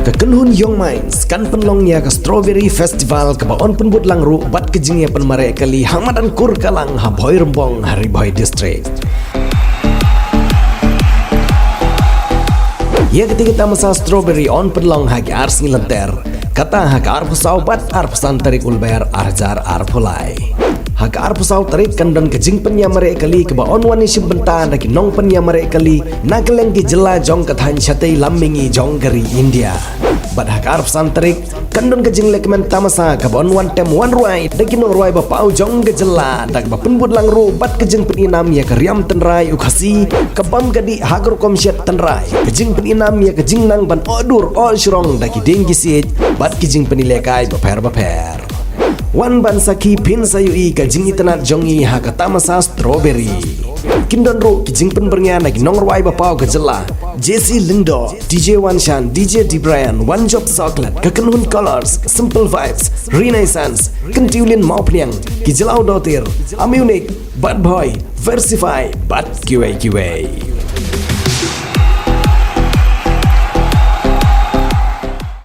Kekenhun Yong Mines kan penlongnya ke Strawberry Festival ke baon penbut langru bat kejingnya penmare kali hamadan kur kalang haboi rembong hari boy district. Ya ketika masa Strawberry on penlong hagi ars ngilenter kata hak arpusau bat arpusan tarik ulbayar arjar arpulai. Hak arpusau tarik kandon kejing penyamare kali ke baon wani simbenta naki nong penyamare kali nageleng ki jela jong kathan chatai lammingi jong gari India. Bat hak arpusan tarik kandon kejing lekmen tamasa ke baon wan tem wan ruai daki no ruai bapau jong gejela dak ba penbud langru bat kejing peninam ya keriam tenrai ukasi ke bam gadi hagro komsyat tenrai kejing peninam ya kejing nang ban odur all shrong daki denggi sit bat kejing penilekai baper Wan ban saki pin sayui kajing itenat jongi hakata masa Strawberry. Kindon ro kijing pen bernya nagi nong ruai bapau kejela. JC Lindo, DJ Wanshan, DJ Dibrian, One Job Chocolate, Kekenhun Colors, Simple Vibes, Renaissance, Kentiulin Maupniang, Kijelau Dotir, Amunik, Bad Boy, Versify, Bad QA.